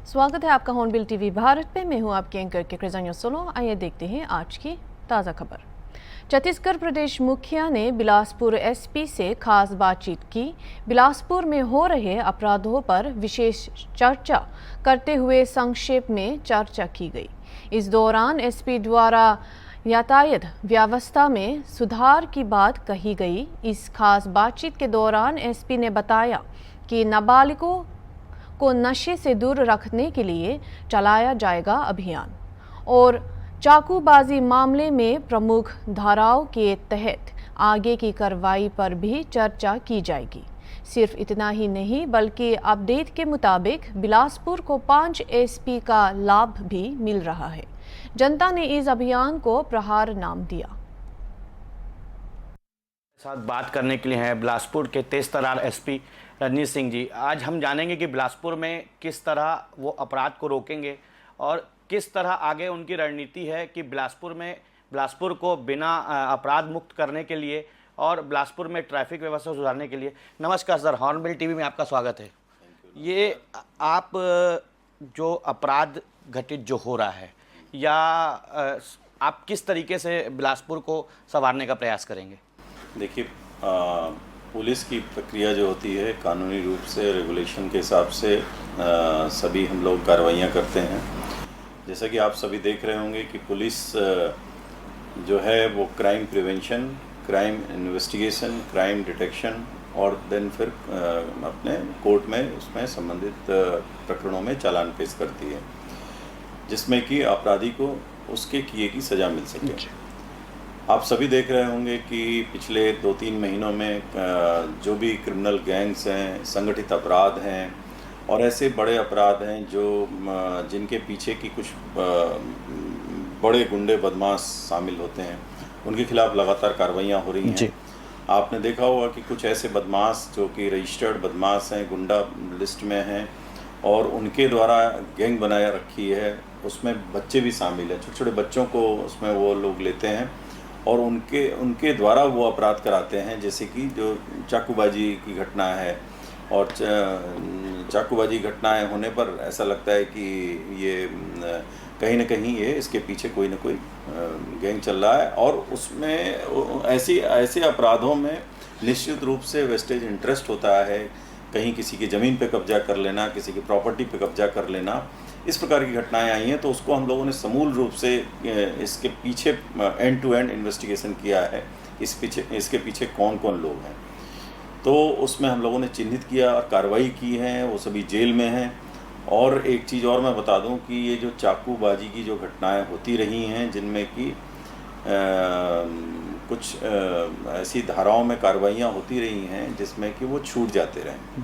स्वागत है आपका हॉर्नबिल टीवी भारत पे। मैं हूं आपके एंकर के क्रिजानियो सोलो। आइए देखते हैं आज की ताज़ा खबर। छत्तीसगढ़ प्रदेश मुखिया ने बिलासपुर एसपी से खास बातचीत की। बिलासपुर में हो रहे अपराधों पर विशेष चर्चा करते हुए संक्षेप में चर्चा की गई। इस दौरान एसपी द्वारा यातायात व्यवस्था में सुधार की बात कही गई। इस खास बातचीत के दौरान एसपी ने बताया कि नाबालिगों को नशे से दूर रखने के लिए चलाया जाएगा अभियान और चाकूबाजी मामले में प्रमुख धाराओं के तहत आगे की कार्रवाई पर भी चर्चा की जाएगी। सिर्फ इतना ही नहीं बल्कि अपडेट के मुताबिक बिलासपुर को 5 एसपी का लाभ भी मिल रहा है। जनता ने इस अभियान को प्रहार नाम दिया। साथ बात करने के लिए हैं बिलासपुर के तेज तर्रार एसपी रजनीश सिंह जी। आज हम जानेंगे कि बिलासपुर में किस तरह वो अपराध को रोकेंगे और किस तरह आगे उनकी रणनीति है कि बिलासपुर को बिना अपराध मुक्त करने के लिए और बिलासपुर में ट्रैफिक व्यवस्था सुधारने के लिए। नमस्कार सर, हॉर्नबिल टीवी में आपका स्वागत है। ये आप जो अपराध घटित जो हो रहा है या आप किस तरीके से बिलासपुर को संवारने का प्रयास करेंगे? देखिए, पुलिस की प्रक्रिया जो होती है कानूनी रूप से रेगुलेशन के हिसाब से सभी हम लोग कार्रवाइयाँ करते हैं। जैसा कि आप सभी देख रहे होंगे कि पुलिस जो है वो crime prevention, crime investigation, crime detection और देन फिर अपने कोर्ट में उसमें संबंधित प्रकरणों में चालान पेश करती है, जिसमें कि अपराधी को उसके किए की सज़ा मिल सके। आप सभी देख रहे होंगे कि पिछले 2-3 महीनों में जो भी क्रिमिनल गैंग्स हैं, संगठित अपराध हैं और ऐसे बड़े अपराध हैं जो जिनके पीछे की कुछ बड़े गुंडे बदमाश शामिल होते हैं, उनके खिलाफ लगातार कार्रवाइयाँ हो रही हैं। आपने देखा होगा कि कुछ ऐसे बदमाश जो कि रजिस्टर्ड बदमाश हैं, गुंडा लिस्ट में हैं और उनके द्वारा गैंग बनाया रखी है, उसमें बच्चे भी शामिल हैं। छोटे छोटे बच्चों को उसमें वो लोग लेते हैं और उनके द्वारा वो अपराध कराते हैं। जैसे कि जो चाकूबाजी की घटना है और चाकूबाजी घटनाएं होने पर ऐसा लगता है कि ये कहीं ना कहीं ये इसके पीछे कोई ना कोई गैंग चल रहा है और उसमें ऐसे अपराधों में निश्चित रूप से वेस्टेज इंटरेस्ट होता है। कहीं किसी की ज़मीन पे कब्जा कर लेना, किसी की प्रॉपर्टी पे कब्जा कर लेना, इस प्रकार की घटनाएं आई हैं। तो उसको हम लोगों ने समूल रूप से इसके पीछे एंड टू एंड इन्वेस्टिगेशन किया है, इसके पीछे कौन कौन लोग हैं। तो उसमें हम लोगों ने चिन्हित किया और कार्रवाई की है, वो सभी जेल में हैं। और एक चीज़ और मैं बता दूं कि ये जो चाकूबाजी की जो घटनाएं होती रही हैं, जिनमें कि कुछ ऐसी धाराओं में कार्रवाइयाँ होती रही हैं जिसमें कि वो छूट जाते रहे।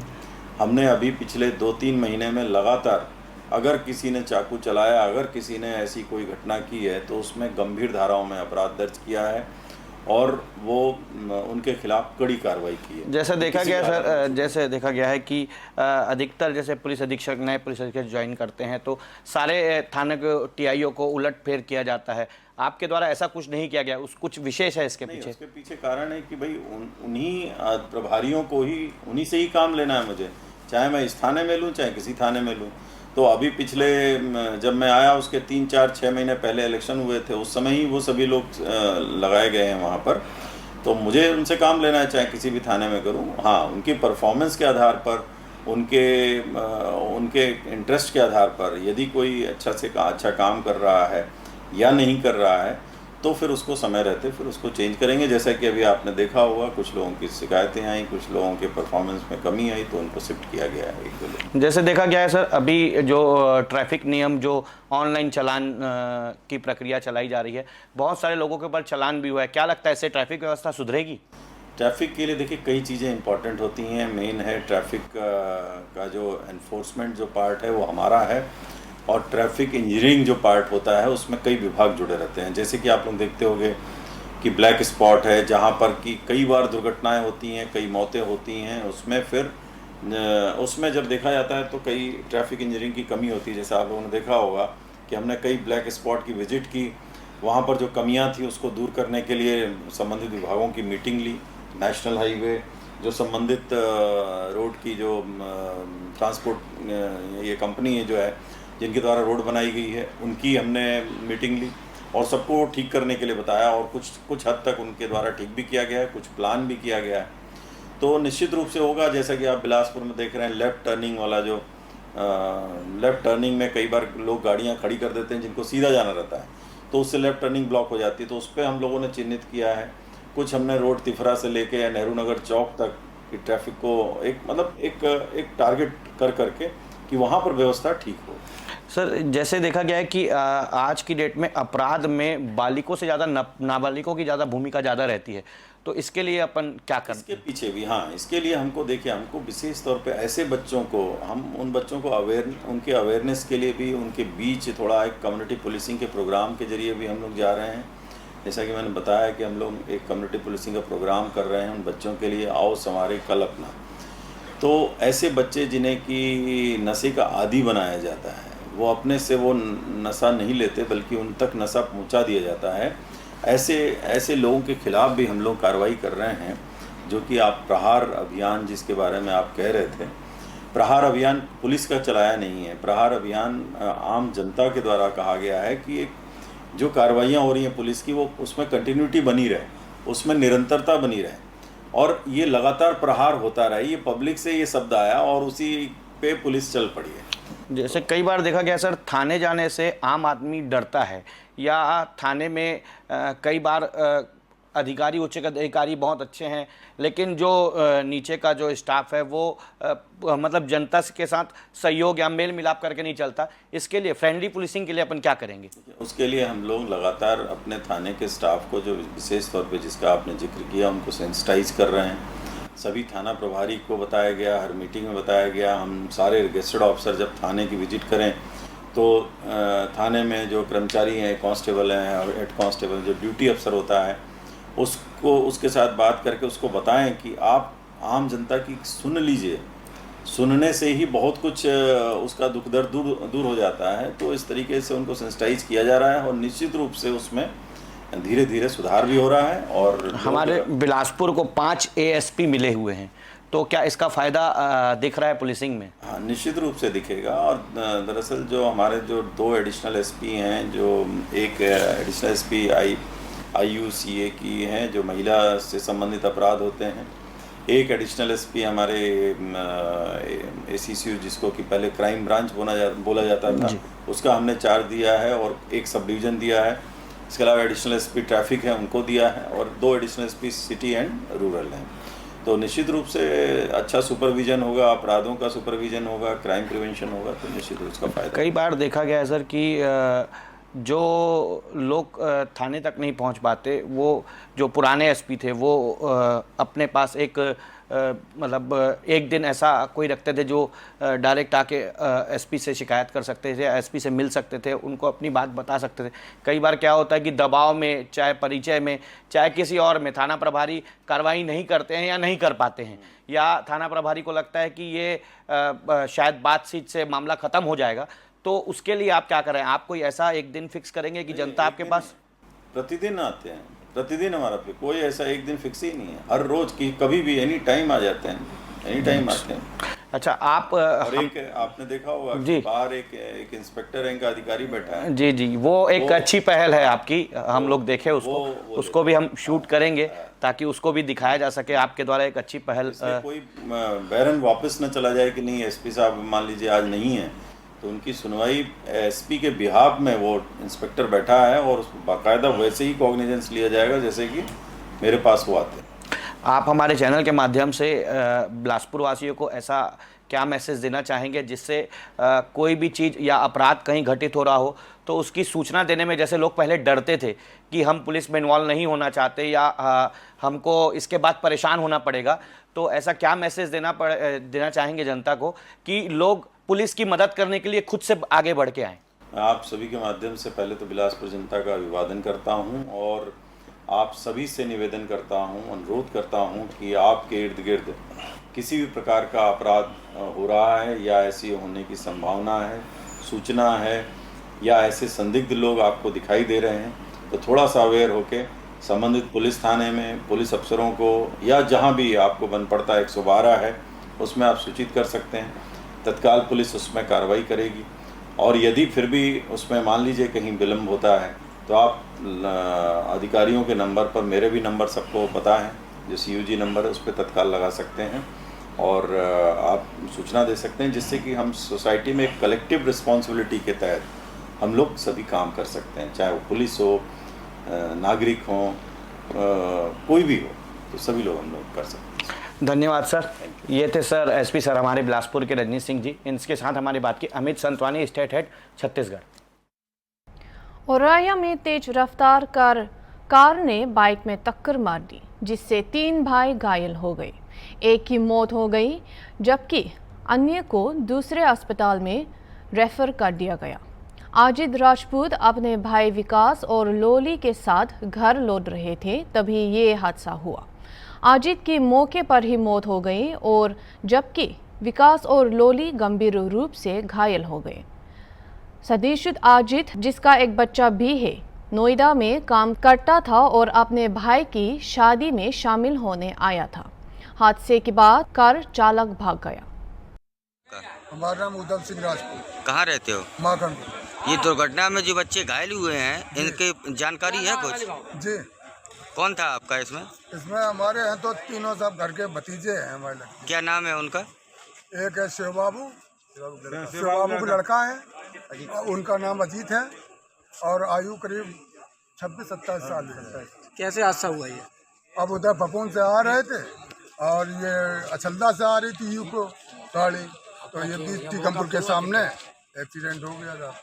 हमने अभी पिछले 2-3 महीने में लगातार अगर किसी ने चाकू चलाया, अगर किसी ने ऐसी कोई घटना की है तो उसमें गंभीर धाराओं में अपराध दर्ज किया है और वो उनके खिलाफ कड़ी कार्रवाई की है। जैसे देखा गया है कि अधिकतर जैसे पुलिस अधीक्षक, नए पुलिस अधीक्षक ज्वाइन करते हैं तो सारे थाने के टीआईओ को उलट फेर किया जाता है। आपके द्वारा ऐसा कुछ नहीं किया गया, कुछ विशेष है इसके पीछे? उसके पीछे कारण है कि भाई उन्हीं प्रभारियों को ही, उन्हीं से ही काम लेना है मुझे, चाहे मैं इस थाने में लूँ चाहे किसी थाने में लूँ। तो अभी पिछले जब मैं आया उसके 3-4-6 महीने पहले इलेक्शन हुए थे, उस समय ही वो सभी लोग लगाए गए हैं वहाँ पर। तो मुझे उनसे काम लेना है चाहे किसी भी थाने में करूँ। हाँ, उनकी परफॉर्मेंस के आधार पर, उनके इंटरेस्ट के आधार पर यदि कोई अच्छा काम कर रहा है या नहीं कर रहा है तो फिर उसको समय रहते फिर उसको चेंज करेंगे। जैसा कि अभी आपने देखा होगा कुछ लोगों की शिकायतें आई, कुछ लोगों के परफॉर्मेंस में कमी आई तो उनको शिफ्ट किया गया है 1-2 लोग। जैसे देखा गया है सर, अभी जो ट्रैफिक नियम, जो ऑनलाइन चालान की प्रक्रिया चलाई जा रही है, बहुत सारे लोगों के ऊपर चालान भी हुआ है। क्या लगता है इससे ट्रैफिक व्यवस्था सुधरेगी? ट्रैफिक के लिए देखिए कई चीज़ें इंपॉर्टेंट होती हैं। मेन है ट्रैफिक का जो एनफोर्समेंट जो पार्ट है वो हमारा है और ट्रैफिक इंजीनियरिंग जो पार्ट होता है उसमें कई विभाग जुड़े रहते हैं। जैसे कि आप लोग देखते होंगे कि ब्लैक स्पॉट है जहाँ पर कि कई बार दुर्घटनाएं होती हैं, कई मौतें होती हैं। उसमें जब देखा जाता है तो कई ट्रैफिक इंजीनियरिंग की कमी होती है। जैसे आप लोगों ने देखा होगा कि हमने कई ब्लैक स्पॉट की विजिट की, वहाँ पर जो कमियाँ थी उसको दूर करने के लिए संबंधित विभागों की मीटिंग ली। नेशनल हाईवे जो संबंधित रोड की जो ट्रांसपोर्ट ये कंपनी है जो है जिनके द्वारा रोड बनाई गई है, उनकी हमने मीटिंग ली और सबको ठीक करने के लिए बताया और कुछ हद तक उनके द्वारा ठीक भी किया गया है, कुछ प्लान भी किया गया है। तो निश्चित रूप से होगा, जैसा कि आप बिलासपुर में देख रहे हैं लेफ़्ट टर्निंग वाला जो लेफ़्ट टर्निंग में कई बार लोग गाड़ियां खड़ी कर देते हैं जिनको सीधा जाना रहता है, तो उससे लेफ़्ट टर्निंग ब्लॉक हो जाती है। तो उस पर हम लोगों ने चिन्हित किया है। कुछ हमने रोड तिफरा से लेके नेहरू नगर चौक तक की ट्रैफिक को एक टारगेट कर करके कि वहाँ पर व्यवस्था ठीक हो। सर, जैसे देखा गया है कि आज की डेट में अपराध में बालिगों से ज़्यादा नाबालिगों की ज़्यादा भूमिका ज़्यादा रहती है, तो इसके लिए अपन क्या करते हैं? इसके पीछे भी इसके लिए हमको देखिए, हमको विशेष तौर पे ऐसे बच्चों को, हम उन बच्चों को उनके अवेयरनेस के लिए भी उनके बीच थोड़ा एक कम्युनिटी पुलिसिंग के प्रोग्राम के जरिए भी हम लोग जा रहे हैं। जैसा कि मैंने बताया कि हम लोग एक कम्युनिटी पुलिसिंग का प्रोग्राम कर रहे हैं उन बच्चों के लिए, आओ संवारे कल अपना। तो ऐसे बच्चे जिन्हें कि नशे का आदी बनाया जाता है, वो अपने से वो नशा नहीं लेते बल्कि उन तक नशा पहुंचा दिया जाता है, ऐसे लोगों के खिलाफ भी हम लोग कार्रवाई कर रहे हैं। जो कि आप प्रहार अभियान जिसके बारे में आप कह रहे थे, प्रहार अभियान पुलिस का चलाया नहीं है। प्रहार अभियान आम जनता के द्वारा कहा गया है कि एक जो कार्रवाइयाँ हो रही हैं पुलिस की, वो उसमें कंटिन्यूटी बनी रहे, उसमें निरंतरता बनी रहे और ये लगातार प्रहार होता रहे। ये पब्लिक से ये शब्द आया और उसी पे पुलिस चल पड़ी है। जैसे कई बार देखा गया सर, थाने जाने से आम आदमी डरता है, या थाने में कई बार अधिकारी, उच्च अधिकारी बहुत अच्छे हैं, लेकिन जो नीचे का जो स्टाफ है वो मतलब जनता के साथ सहयोग या मेल मिलाप करके नहीं चलता। इसके लिए फ्रेंडली पुलिसिंग के लिए अपन क्या करेंगे? उसके लिए हम लोग लगातार अपने थाने के स्टाफ को, जो विशेष तौर पे जिसका आपने जिक्र किया, उनको सेंसिटाइज कर रहे हैं। सभी थाना प्रभारी को बताया गया, हर मीटिंग में बताया गया। हम सारे गेस्टेड ऑफिसर जब थाने की विजिट करें तो थाने में जो कर्मचारी हैं, कांस्टेबल हैं और हेड कांस्टेबल जो ड्यूटी अफसर होता है, उसको उसके साथ बात करके उसको बताएं कि आप आम जनता की सुन लीजिए। सुनने से ही बहुत कुछ उसका दुख दर्द दूर हो जाता है। तो इस तरीके से उनको सेंसिटाइज किया जा रहा है और निश्चित रूप से उसमें धीरे धीरे सुधार भी हो रहा है। और हमारे बिलासपुर को 5 ASP मिले हुए हैं, तो क्या इसका फ़ायदा दिख रहा है पुलिसिंग में? हाँ, निश्चित रूप से दिखेगा। और दरअसल जो हमारे जो 2 एडिशनल SP हैं, जो एक एडिशनल SP IUCA की हैं जो महिला से संबंधित अपराध होते हैं, एक एडिशनल SP हमारे ACCU जिसको कि पहले क्राइम ब्रांच बोला जाता था, उसका हमने चार्ज दिया है और एक सब डिवीज़न दिया है। इसके अलावा एडिशनल SP ट्रैफिक है, उनको दिया है, और 2 additional SP city and rural हैं। तो निश्चित रूप से अच्छा सुपरविजन होगा, अपराधों का सुपरविजन होगा, क्राइम प्रिवेंशन होगा, तो निश्चित रूप से फ़ायदा। कई बार देखा गया है सर कि जो लोग थाने तक नहीं पहुंच पाते, वो जो पुराने SP थे वो अपने पास एक मतलब एक दिन ऐसा कोई रखते थे जो डायरेक्ट आके SP से शिकायत कर सकते थे, SP से मिल सकते थे, उनको अपनी बात बता सकते थे। कई बार क्या होता है कि दबाव में, चाहे परिचय में, चाहे किसी और में, थाना प्रभारी कार्रवाई नहीं करते हैं या नहीं कर पाते हैं, या थाना प्रभारी को लगता है कि ये शायद बातचीत से मामला ख़त्म हो जाएगा। तो उसके लिए आप क्या करें? आप कोई ऐसा एक दिन फिक्स करेंगे कि जनता आपके पास प्रतिदिन आते हैं? प्रतिदिन हमारा पे कोई ऐसा एक दिन फिक्स ही नहीं है, हर रोज की कभी भी एनी टाइम आ जाते हैं, एनी टाइम आते हैं। अच्छा, आप और एक आपने देखा होगा कि बाहर एक इंस्पेक्टर रैंक का अधिकारी बैठा है। जी जी, वो एक अच्छी पहल है आपकी, हम लोग देखे उसको भी हम शूट करेंगे ताकि उसको भी दिखाया जा सके आपके द्वारा एक अच्छी पहल। कोई बैरन वापस न चला जाए कि नहीं SP साहब मान लीजिए आज नहीं है, तो उनकी सुनवाई SP के बिहाफ में वो इंस्पेक्टर बैठा है और बाकायदा वैसे ही कॉग्निजेंस लिया जाएगा जैसे कि मेरे पास वो आते हैं। आप हमारे चैनल के माध्यम से बिलासपुर वासियों को ऐसा क्या मैसेज देना चाहेंगे जिससे कोई भी चीज़ या अपराध कहीं घटित हो रहा हो तो उसकी सूचना देने में, जैसे लोग पहले डरते थे कि हम पुलिस में इन्वॉल्व नहीं होना चाहते या हमको इसके बाद परेशान होना पड़ेगा, तो ऐसा क्या मैसेज देना चाहेंगे जनता को कि लोग पुलिस की मदद करने के लिए खुद से आगे बढ़ के आएँ? आप सभी के माध्यम से पहले तो बिलासपुर जनता का अभिवादन करता हूं और आप सभी से निवेदन करता हूं, अनुरोध करता हूं कि आपके इर्द गिर्द किसी भी प्रकार का अपराध हो रहा है या ऐसी होने की संभावना है, सूचना है, या ऐसे संदिग्ध लोग आपको दिखाई दे रहे हैं, तो थोड़ा सा अवेयर होके संबंधित पुलिस थाने में पुलिस अफसरों को या जहां भी आपको बन पड़ता है 112 है उसमें आप सूचित कर सकते हैं। तत्काल पुलिस उसमें कार्रवाई करेगी। और यदि फिर भी उसमें मान लीजिए कहीं विलम्ब होता है तो आप अधिकारियों के नंबर पर, मेरे भी नंबर सबको पता है, जो CUG नंबर है उस पर तत्काल लगा सकते हैं और आप सूचना दे सकते हैं, जिससे कि हम सोसाइटी में एक कलेक्टिव रिस्पॉन्सिबिलिटी के तहत हम लोग सभी काम कर सकते हैं, चाहे वो पुलिस हो, नागरिक हो, कोई भी हो, तो सभी लोग हम लोग कर सकते हैं। धन्यवाद सर। ये थे सर SP सर हमारे बिलासपुर के रजनीश सिंह जी। इनके साथ हमारी बात की अमित संतवानी, स्टेट हेड छत्तीसगढ़। औरैया में तेज रफ्तार कार ने बाइक में टक्कर मार दी, जिससे 3 भाई घायल हो गए। एक की मौत हो गई जबकि अन्य को दूसरे अस्पताल में रेफर कर दिया गया। आजिद राजपूत अपने भाई विकास और लोली के साथ घर लौट रहे थे, तभी ये हादसा हुआ। आजिद की मौके पर ही मौत हो गई और जबकि विकास और लोली गंभीर रूप से घायल हो गए। सदीशुद आजिद, जिसका एक बच्चा भी है, नोएडा में काम करता था और अपने भाई की शादी में शामिल होने आया था। हादसे के बाद कार चालक भाग गया। हमारा नाम उधम सिंह राजपूत। कहाँ रहते हो? माखनपुर। ये दुर्घटना में जो बच्चे घायल हुए हैं, इनके जानकारी है कुछ? जी। कौन था आपका इसमें? इसमें हमारे हैं तो तीनों सब घर के भतीजे हैं हमारे लड़के। क्या नाम है उनका? एक है शिव बाबू का लड़का है, उनका नाम अजीत है और आयु करीब 26-27 साल है। कैसे हादसा हुआ ये? अब उधर पपून से आ रहे थे और ये अछलदा से आ रही थी यूको गाड़ी, तो ये बीच टीकमपुर के सामने एक्सीडेंट हो गया था।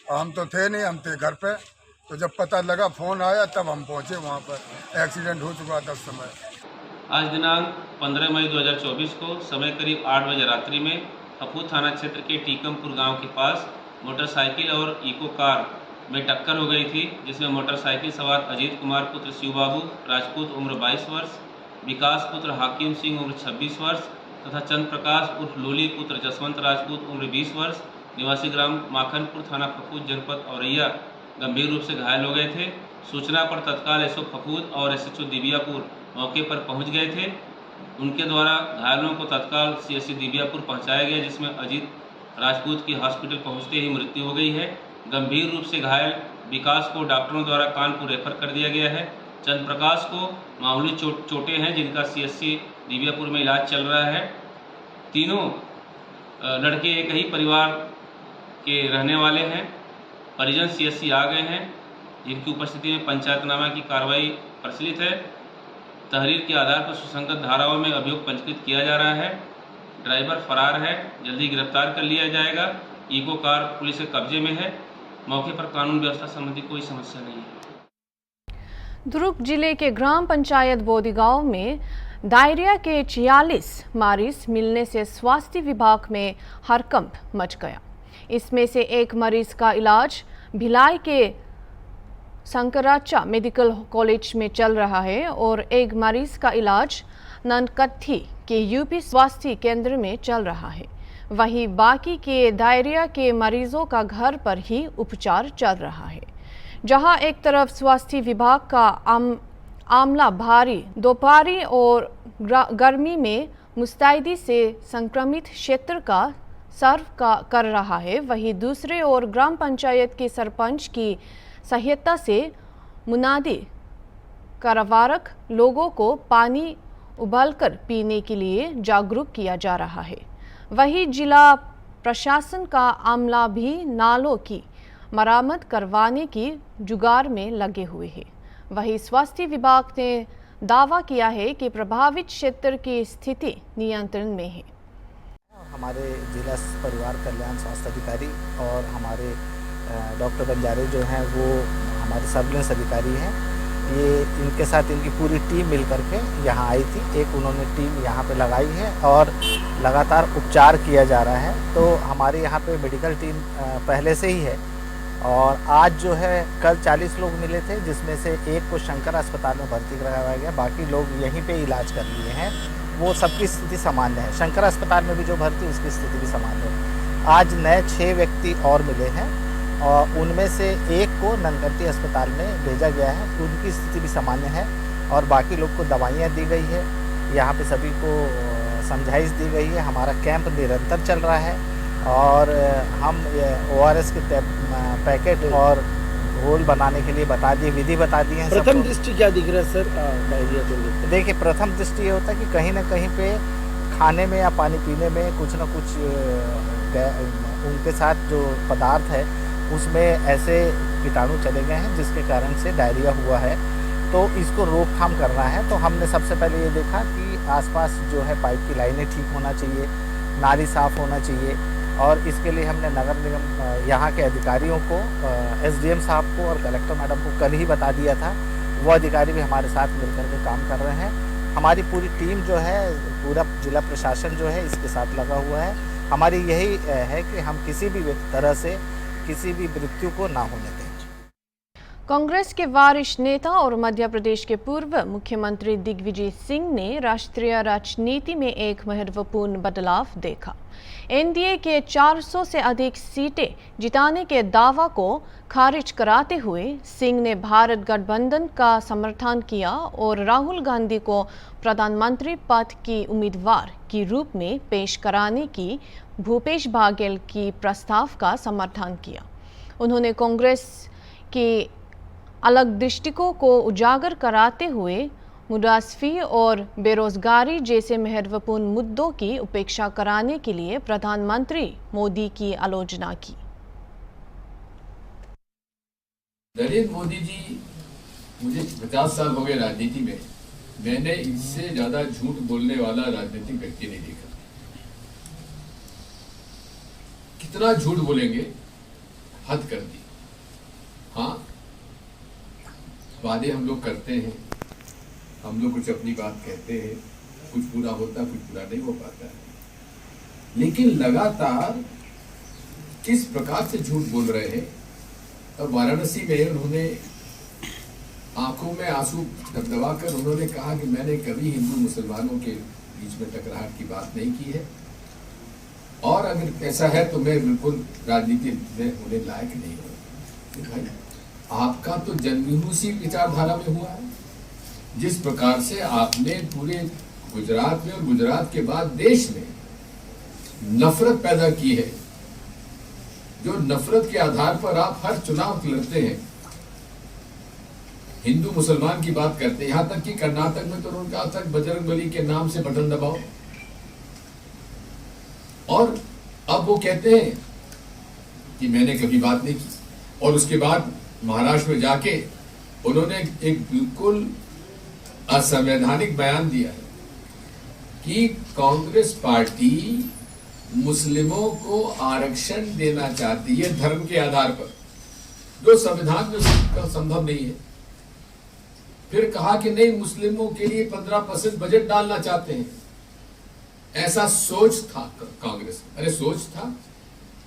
हम तो थे नहीं, हम थे घर पे, तो जब पता लगा फ़ोन आया तब हम पहुंचे वहां पर। एक्सीडेंट हो चुका था उस समय। आज दिनांक 15 मई 2024 को समय करीब 8 बजे रात्रि में फफूद थाना क्षेत्र के टीकमपुर गांव के पास मोटरसाइकिल और इको कार में टक्कर हो गई थी, जिसमें मोटरसाइकिल सवार अजीत कुमार पुत्र शिवबाबू राजपूत उम्र 22 वर्ष, विकास पुत्र हाकिम सिंह उम्र 26 वर्ष तथा चंद्र प्रकाश उर्फ लोली पुत्र जसवंत राजपूत उम्र 20 वर्ष निवासी ग्राम माखनपुर थाना फफूद जनपद औरैया गंभीर रूप से घायल हो गए थे। सूचना पर तत्काल SO फफूद और SHO दिबियापुर मौके पर पहुंच गए थे। उनके द्वारा घायलों को तत्काल CSC दिबियापुर पहुंचाया गया, जिसमें अजीत राजपूत की हॉस्पिटल पहुंचते ही मृत्यु हो गई है। गंभीर रूप से घायल विकास को डॉक्टरों द्वारा कानपुर रेफर कर दिया गया है। चंद्र प्रकाश को मामूली चोटें हैं, जिनका CSC दिबियापुर में इलाज चल रहा है। तीनों लड़के एक ही परिवार के रहने वाले हैं। परिजन CSC आ गए हैं, जिनकी उपस्थिति में पंचायतनामा की कार्रवाई प्रचलित है। तहरीर के आधार पर सुसंगत धाराओं में अभियोग पंजीकृत किया जा रहा है। ड्राइवर फरार है, जल्दी गिरफ्तार कर लिया जाएगा। इको कार पुलिस के कब्जे में है। मौके पर कानून व्यवस्था संबंधी कोई समस्या नहीं है। दुर्ग जिले के ग्राम पंचायत बोदी गांव में डायरिया के 46 मरीज मिलने से स्वास्थ्य विभाग में हड़कंप मच गया। इसमें से एक मरीज का इलाज भिलाई के शंकराचा मेडिकल कॉलेज में चल रहा है और एक मरीज का इलाज ननकट्ठी के UP स्वास्थ्य केंद्र में चल रहा है। वहीं बाकी के डायरिया के मरीजों का घर पर ही उपचार चल रहा है। जहां एक तरफ स्वास्थ्य विभाग का आमला भारी दोपहरी और गर्मी में मुस्तैदी से संक्रमित क्षेत्र का सर्व कर रहा है, वहीं दूसरे ओर ग्राम पंचायत के सरपंच की सहायता से मुनादी करवारक लोगों को पानी उबालकर पीने के लिए जागरूक किया जा रहा है। वहीं जिला प्रशासन का अमला भी नालों की मरम्मत करवाने की जुगाड़ में लगे हुए हैं। वहीं स्वास्थ्य विभाग ने दावा किया है कि प्रभावित क्षेत्र की स्थिति नियंत्रण में है। हमारे जिला परिवार कल्याण स्वास्थ्य अधिकारी और हमारे डॉक्टर बंजारे जो हैं वो हमारे सर्विलेंस अधिकारी हैं, ये इनके साथ इनकी पूरी टीम मिल करके यहाँ आई थी। एक उन्होंने टीम यहाँ पे लगाई है और लगातार उपचार किया जा रहा है। तो हमारे यहाँ पे मेडिकल टीम पहले से ही है और आज जो है कल 40 लोग मिले थे, जिसमें से एक को शंकर अस्पताल में भर्ती कराया गया, बाकी लोग यहीं पे इलाज कर लिए हैं। वो सबकी स्थिति सामान्य है। शंकर अस्पताल में भी जो भर्ती उसकी स्थिति भी सामान्य है। आज नए 6 व्यक्ति और मिले हैं और उनमें से एक को ननकट्टी अस्पताल में भेजा गया है, उनकी स्थिति भी सामान्य है और बाकी लोग को दवाइयाँ दी गई है। यहाँ पे सभी को समझाइश दी गई है। हमारा कैंप निरंतर चल रहा है और हम ORS के पैकेट और घोल बनाने के लिए बता दिए, विधि बता दी है। प्रथम दृष्टि क्या दिख रहा है सर डायरिया को लेकर? देखिए, प्रथम दृष्टि ये होता है कि कहीं ना कहीं पे खाने में या पानी पीने में कुछ ना कुछ उनके साथ जो पदार्थ है उसमें ऐसे कीटाणु चले गए हैं जिसके कारण से डायरिया हुआ है। तो इसको रोकथाम करना है। तो हमने सबसे पहले ये देखा कि आसपास जो है पाइप की लाइनें ठीक होना चाहिए, नाली साफ़ होना चाहिए और इसके लिए हमने नगर निगम यहाँ के अधिकारियों को, SDM साहब को और कलेक्टर मैडम को कल ही बता दिया था। वो अधिकारी भी हमारे साथ मिलकर के काम कर रहे हैं। हमारी पूरी टीम जो है, पूरा जिला प्रशासन जो है इसके साथ लगा हुआ है। हमारी यही है कि हम किसी भी तरह से किसी भी मृत्यु को ना होने दें। कांग्रेस के वरिष्ठ नेता और मध्य प्रदेश के पूर्व मुख्यमंत्री दिग्विजय सिंह ने राष्ट्रीय राजनीति में एक महत्वपूर्ण बदलाव देखा। NDA के 400 से अधिक सीटें जिताने के दावा को खारिज कराते हुए सिंह ने भारत गठबंधन का समर्थन किया और राहुल गांधी को प्रधानमंत्री पद की उम्मीदवार के रूप में पेश कराने की भूपेश बघेल की प्रस्ताव का समर्थन किया। उन्होंने कांग्रेस के अलग दृष्टिकोण को उजागर कराते हुए मुद्रास्फीति और बेरोजगारी जैसे महत्वपूर्ण मुद्दों की उपेक्षा कराने के लिए प्रधानमंत्री मोदी की आलोचना की। नरेंद्र मोदी जी, मुझे 50 साल हो गए राजनीति में, मैंने इससे ज्यादा झूठ बोलने वाला राजनीतिक व्यक्ति नहीं देखा। कितना झूठ बोलेंगे, हद कर दी। हाँ, वादे हम लोग करते हैं, हम लोग कुछ अपनी बात कहते हैं, कुछ पूरा होता, कुछ पूरा नहीं हो पाता है, लेकिन लगातार किस प्रकार से झूठ बोल रहे हैं। अब वाराणसी में उन्होंने आंखों में आंसू दबदबाकर उन्होंने कहा कि मैंने कभी हिंदू मुसलमानों के बीच में टकराहट की बात नहीं की है और अगर ऐसा है तो मैं बिल्कुल राजनीति में होने लायक नहीं हूँ। भाई, आपका तो जन्म उसी विचारधारा में हुआ है। जिस प्रकार से आपने पूरे गुजरात में और गुजरात के बाद देश में नफरत पैदा की है, जो नफरत के आधार पर आप हर चुनाव लड़ते हैं, हिंदू मुसलमान की बात करते हैं, यहां तक कि कर्नाटक में तो उनका तक बजरंगबली के नाम से बटन दबाओ। और अब वो कहते हैं कि मैंने कभी बात नहीं की, और उसके बाद महाराष्ट्र में जाके उन्होंने एक बिल्कुल असंवैधानिक बयान दिया है कि कांग्रेस पार्टी मुस्लिमों को आरक्षण देना चाहती है धर्म के आधार पर, जो संविधान में संभव नहीं है। फिर कहा कि नहीं, मुस्लिमों के लिए 15% बजट डालना चाहते हैं। ऐसा सोच था कांग्रेस। अरे सोच था,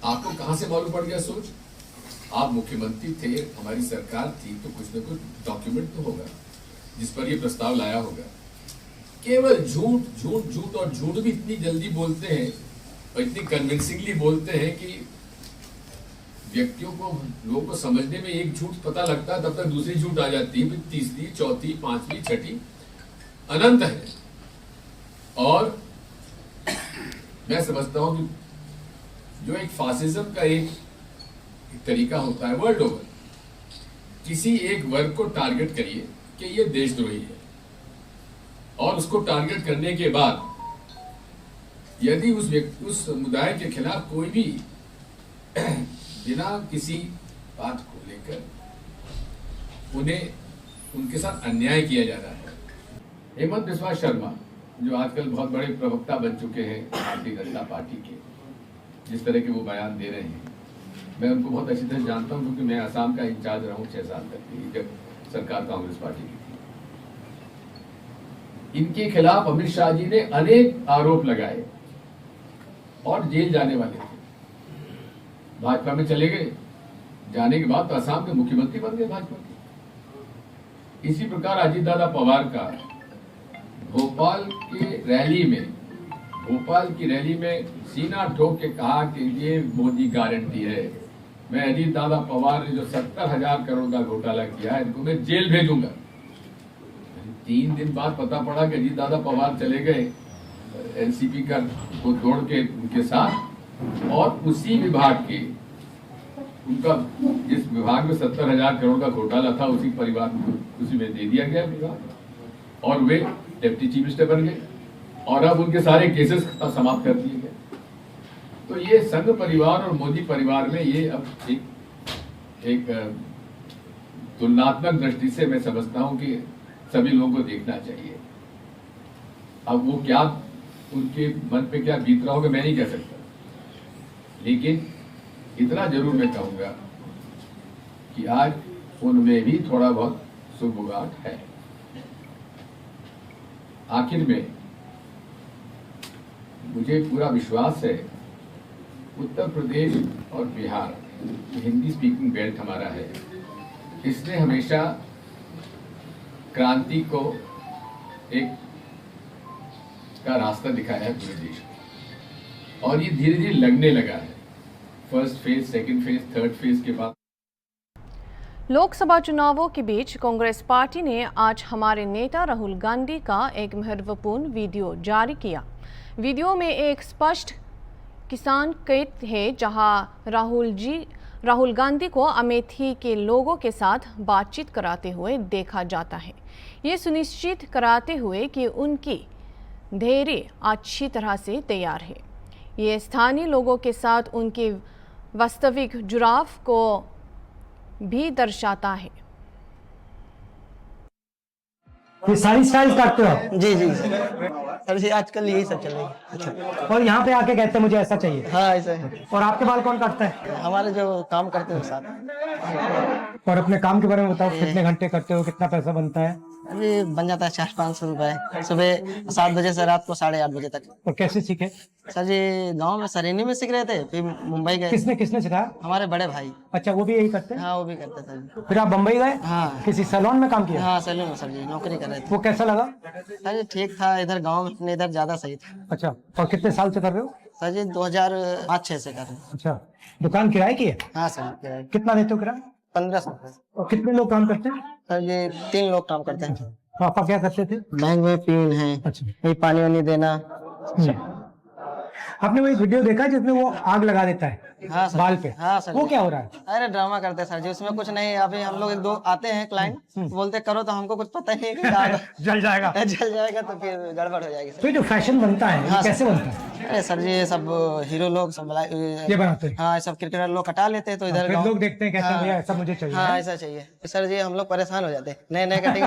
आपको कहां से मालूम पड़ गया सोच? आप मुख्यमंत्री थे, हमारी सरकार थी, तो कुछ न कुछ डॉक्यूमेंट तो होगा जिस पर ये प्रस्ताव लाया होगा। केवल झूठ झूठ झूठ, और झूठ भी इतनी जल्दी बोलते हैं और इतनी कन्विंसिंगली बोलते हैं कि व्यक्तियों को, लोगों को समझने में एक झूठ पता लगता है, तब तक दूसरी झूठ आ जाती है, फिर तीसरी, चौथी, पांचवी, छठी, अनंत है। और मैं समझता हूं कि जो एक फासिज्म का एक तरीका होता है वर्ल्ड ओवर, किसी एक वर्ग को टारगेट करिए कि ये देशद्रोही है, और उसको टारगेट करने के बाद यदि उस समुदाय के खिलाफ कोई भी बिना किसी बात को लेकर उनके साथ अन्याय किया जा रहा है। हेमंत बिस्वा शर्मा, जो आजकल बहुत बड़े प्रवक्ता बन चुके हैं भारतीय जनता पार्टी के, जिस तरह के वो बयान दे रहे हैं, मैं उनको बहुत अच्छी तरह जानता हूं, क्योंकि मैं असम का इंचार्ज रहा हूं 6 साल तक, जब सरकार कांग्रेस पार्टी की थी। इनके खिलाफ अमित शाह जी ने अनेक आरोप लगाए और जेल जाने वाले थे। भाजपा में चले गए, जाने के बाद तो असम के मुख्यमंत्री बन गए भाजपा के। इसी प्रकार अजीत दादा पवार का भोपाल की रैली में सीना ठोक के कहा कि ये मोदी गारंटी है, मैं अजीत दादा पवार ने जो 70,000 करोड़ का घोटाला किया है, इनको मैं जेल भेजूंगा। 3 दिन बाद पता पड़ा कि अजीत दादा पवार चले गए एनसीपी का को तोड़ के उनके साथ, और उसी विभाग के उनका जिस विभाग में 70,000 करोड़ का घोटाला था उसी परिवार को उसी में दे दिया गया विभाग, और वे डिप्टी चीफ मिनिस्टर बन गए, और अब उनके सारे केसेस समाप्त कर दिए गए। तो ये संघ परिवार और मोदी परिवार में ये अब एक तुलनात्मक दृष्टि से मैं समझता हूं कि सभी लोगों को देखना चाहिए। अब वो क्या उनके मन पे क्या बीत रहा होगा मैं नहीं कह सकता, लेकिन इतना जरूर मैं कहूंगा कि आज उनमें भी थोड़ा बहुत सुगबुगाहट है। आखिर में मुझे पूरा विश्वास है उत्तर प्रदेश और बिहार हिंदी स्पीकिंग बेल्ट हमारा है, इसने हमेशा क्रांति को एक का रास्ता दिखाया है पूरे देश को, और ये धीरे धीरे लगने लगा है। First phase, second phase, third phase के बाद लोकसभा चुनावों के बीच कांग्रेस पार्टी ने आज हमारे नेता राहुल गांधी का एक महत्वपूर्ण वीडियो जारी किया। वीडियो में एक स्पष्ट किसान कैद है जहां राहुल गांधी को अमेठी के लोगों के साथ बातचीत कराते हुए देखा जाता है, ये सुनिश्चित कराते हुए कि उनकी धैर्य अच्छी तरह से तैयार है। ये स्थानीय लोगों के साथ उनके वास्तविक जुड़ाव को भी दर्शाता है। ये सारी स्टाइल काटते हो आप? जी जी सर जी, आजकल यही सब चल रही है। अच्छा, और यहाँ पे आके कहते हैं मुझे ऐसा चाहिए? हाँ ऐसा है। और आपके बाल कौन काटता है? हमारे जो काम करते हैं साथ। और अपने काम के बारे में बताओ, कितने घंटे करते हो, कितना पैसा बनता है? अभी बन जाता है 400-500 रुपए, सुबह 7 बजे से रात को 8:30 बजे तक। और कैसे सीखे? सर जी गांव में सरेनी में सीख रहे थे, फिर मुंबई गए। किसने सिखाया? हमारे बड़े भाई। अच्छा, वो भी यही करते हैं? हाँ वो भी करते थे। फिर आप बम्बई गए? हाँ। किसी सैलून में काम किया? हाँ सैलून में सर जी नौकरी कर रहे थे। वो कैसा लगा? सर जी ठीक था, इधर गाँव में अपने इधर ज्यादा सही था। अच्छा, और कितने साल से कर रहे हो? सर जी 2005-6 से कर रहे हैं। अच्छा, दुकान किराए की है? हाँ सर। कितना देते हो किराया? 1500। और कितने लोग काम करते हैं? सर जी 3 लोग काम करते हैं। पापा क्या करते थे? बैंक में पीन है। अच्छा, वही पानी वानी देना। आपने वो एक वीडियो देखा जिसमें वो आग लगा देता है हाँ सर। बाल पे? हाँ सर। वो क्या हो रहा है? अरे ड्रामा करते हैं सर जी, उसमें कुछ नहीं। अभी हम लोग 1-2 आते हैं क्लाइंट, बोलते करो तो हमको कुछ पता नहीं है जल जाएगा। जल जाएगा तो फिर गड़बड़ हो जाएगी तो ये जो फैशन बनता है हाँ, कैसे बनता है? अरे सर जी ये सब हीरो लोग सब ये बनाते हैं? हाँ सब क्रिकेटर लोग कटा लेते हैं, तो इधर फिर लोग देखते हैं, कहते हैं भैया ऐसा मुझे चाहिए। हाँ ऐसा चाहिए सर जी, हम लोग परेशान हो जाते हैं नए कटिंग।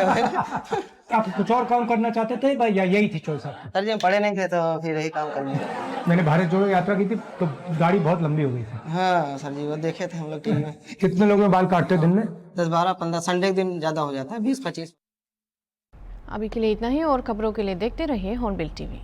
आप कुछ और काम करना चाहते थे भाई, या यही थी चॉइस आपकी? सर जी हम पढ़े नहीं थे तो फिर यही काम करने। मैंने भारत जोड़ो यात्रा की थी तो गाड़ी बहुत लंबी हो गई थी। हाँ सर जी वो देखे थे हम लोग टीवी में। कितने लोग में बाल काटते दिन में? 10-12-15, संडे के दिन ज्यादा हो जाता है 20-25। अभी के लिए इतना ही, और खबरों के लिए देखते रहिए हॉर्नबिल टीवी।